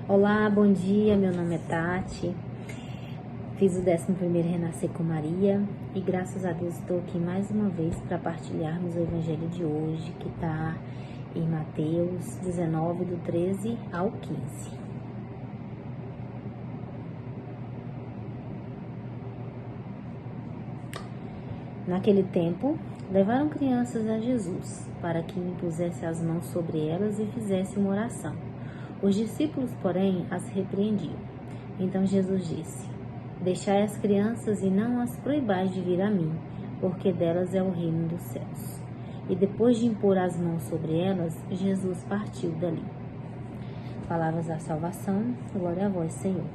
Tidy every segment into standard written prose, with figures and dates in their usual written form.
Olá, bom dia, meu nome é Tati, fiz o 11º Renascer com Maria e graças a Deus estou aqui mais uma vez para partilharmos o Evangelho de hoje, que está em Mateus 19, do 13 ao 15. Naquele tempo, levaram crianças a Jesus, para que impusesse as mãos sobre elas e fizesse uma oração. Os discípulos, porém, as repreendiam. Então Jesus disse: Deixai as crianças e não as proibais de vir a mim, porque delas é o reino dos céus. E depois de impor as mãos sobre elas, Jesus partiu dali. Palavras da salvação, glória a vós, Senhor.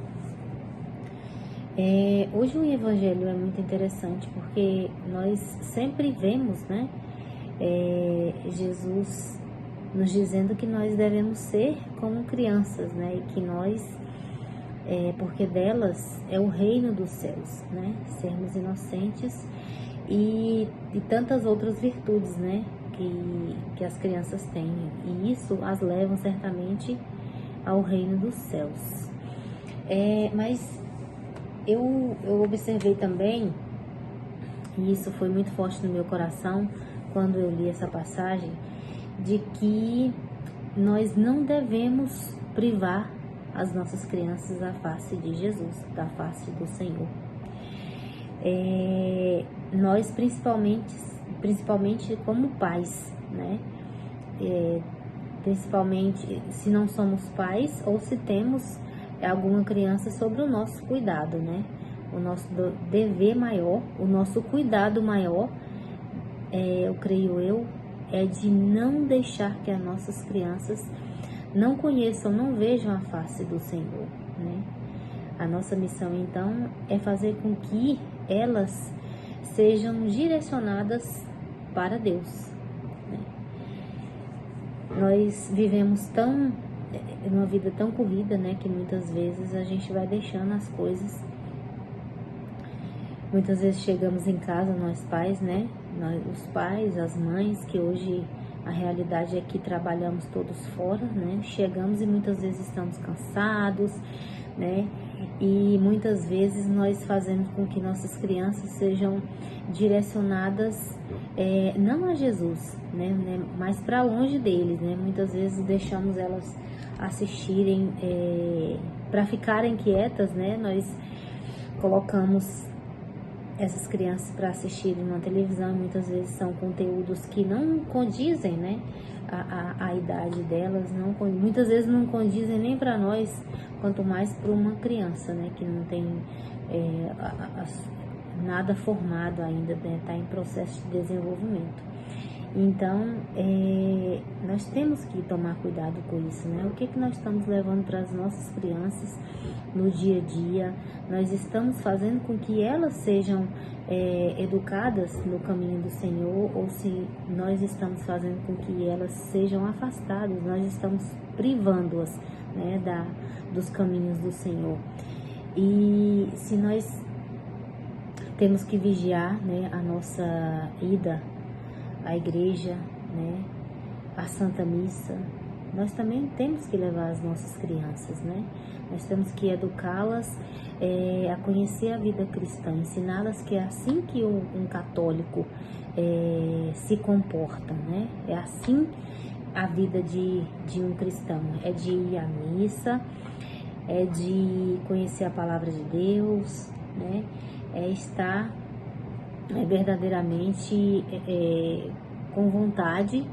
Hoje o Evangelho é muito interessante, porque nós sempre vemos, Jesus nos dizendo que nós devemos ser como crianças, e que nós, porque delas é o reino dos céus, sermos inocentes e tantas outras virtudes, que as crianças têm, e isso as levam certamente ao reino dos céus. Mas eu observei também, e isso foi muito forte no meu coração quando eu li essa passagem, de que nós não devemos privar as nossas crianças da face de Jesus, da face do Senhor. Nós principalmente como pais, principalmente se não somos pais ou se temos alguma criança sob o nosso cuidado, o nosso dever maior, o nosso cuidado maior, eu creio é de não deixar que as nossas crianças não conheçam, não vejam a face do Senhor, A nossa missão, então, é fazer com que elas sejam direcionadas para Deus. Nós vivemos uma vida tão corrida, que muitas vezes a gente vai deixando as coisas. Muitas vezes chegamos em casa, nós pais, os pais, as mães, que hoje a realidade é que trabalhamos todos fora, chegamos e muitas vezes estamos cansados, e muitas vezes nós fazemos com que nossas crianças sejam direcionadas não a Jesus, mas para longe deles, Muitas vezes deixamos elas assistirem, para ficarem quietas, nós colocamos essas crianças para assistirem na televisão, muitas vezes são conteúdos que não condizem, a idade delas, muitas vezes não condizem nem para nós, quanto mais para uma criança, que não tem nada formado ainda, está em processo de desenvolvimento. Então, nós temos que tomar cuidado com isso, O que nós estamos levando para as nossas crianças no dia a dia? Nós estamos fazendo com que elas sejam educadas no caminho do Senhor, ou se nós estamos fazendo com que elas sejam afastadas, nós estamos privando-as, dos caminhos do Senhor. E se nós temos que vigiar, a nossa ida à igreja, à Santa Missa, nós também temos que levar as nossas crianças, Nós temos que educá-las a conhecer a vida cristã, ensiná-las que é assim que um católico se comporta, É assim a vida de um cristão, é de ir à missa, é de conhecer a palavra de Deus, é estar verdadeiramente com vontade,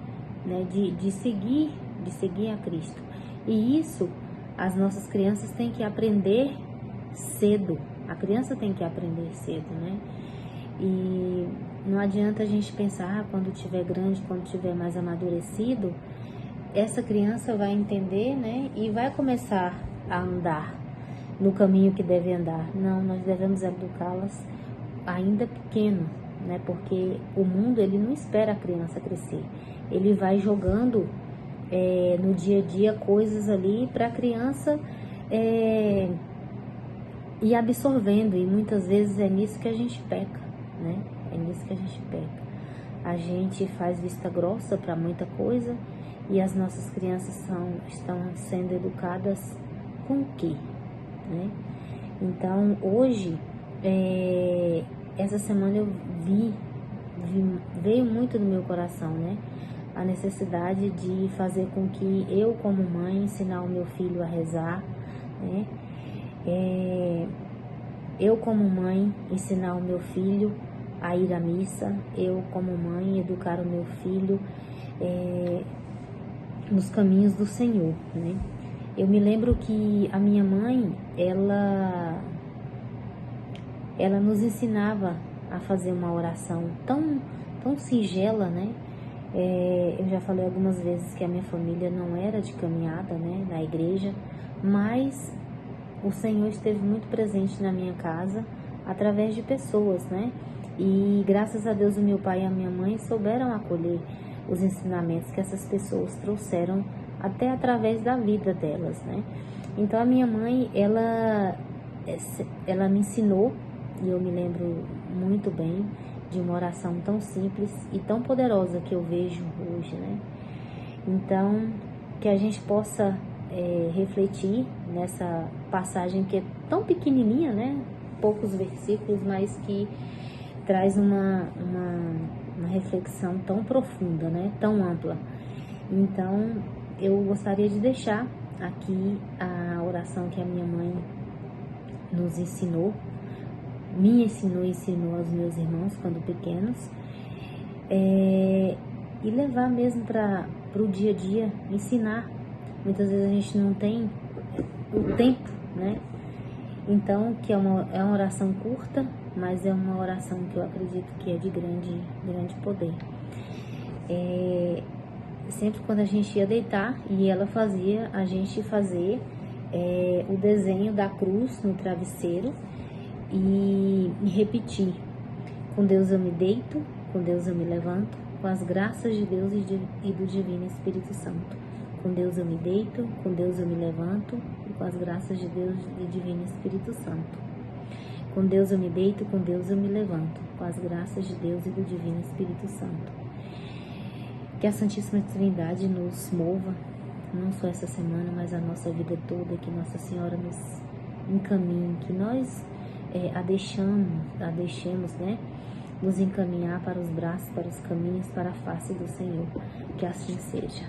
de seguir a Cristo. E isso as nossas crianças têm que aprender cedo. A criança tem que aprender cedo, E não adianta a gente pensar, quando tiver grande, quando tiver mais amadurecido, essa criança vai entender, e vai começar a andar no caminho que deve andar. Não, nós devemos educá-las ainda pequeno, Porque o mundo, ele não espera a criança crescer. Ele vai jogando no dia a dia coisas ali para a criança ir absorvendo, e muitas vezes é nisso que a gente peca, É nisso que a gente peca. A gente faz vista grossa para muita coisa e as nossas crianças estão sendo educadas com o quê, né? Então, hoje, essa semana eu veio muito no meu coração, né? A necessidade de fazer com que eu, como mãe, ensinar o meu filho a rezar, né? Eu, como mãe, ensinar o meu filho a ir à missa. Eu, como mãe, educar o meu filho nos caminhos do Senhor, né? Eu me lembro que a minha mãe, ela nos ensinava a fazer uma oração tão singela, né? Eu já falei algumas vezes que a minha família não era de caminhada, né, na igreja, mas o Senhor esteve muito presente na minha casa através de pessoas, né? E graças a Deus o meu pai e a minha mãe souberam acolher os ensinamentos que essas pessoas trouxeram até através da vida delas, né? Então a minha mãe, ela me ensinou, e eu me lembro muito bem de uma oração tão simples e tão poderosa que eu vejo hoje, né? Então, que a gente possa refletir nessa passagem que é tão pequenininha, né? Poucos versículos, mas que traz uma reflexão tão profunda, né? Tão ampla. Então, eu gostaria de deixar aqui a oração que a minha mãe nos ensinou, me ensinou e ensinou aos meus irmãos quando pequenos, e levar mesmo para o dia a dia, ensinar. Muitas vezes a gente não tem o tempo, né? Então, que é uma oração curta, mas é uma oração que eu acredito que é de grande poder. Sempre quando a gente ia deitar, e ela fazia a gente fazer o desenho da cruz no travesseiro e repetir: com Deus eu me deito, com Deus eu me levanto, com as graças de Deus e do Divino Espírito Santo. Com Deus eu me deito, com Deus eu me levanto, e com as graças de Deus e do Divino Espírito Santo. Com Deus eu me deito, com Deus eu me levanto, com as graças de Deus e do Divino Espírito Santo. Que a Santíssima Trindade nos mova, não só essa semana, mas a nossa vida toda, que Nossa Senhora nos encaminhe, que nós a deixemos, né, nos encaminhar para os braços, para os caminhos, para a face do Senhor. Que assim seja.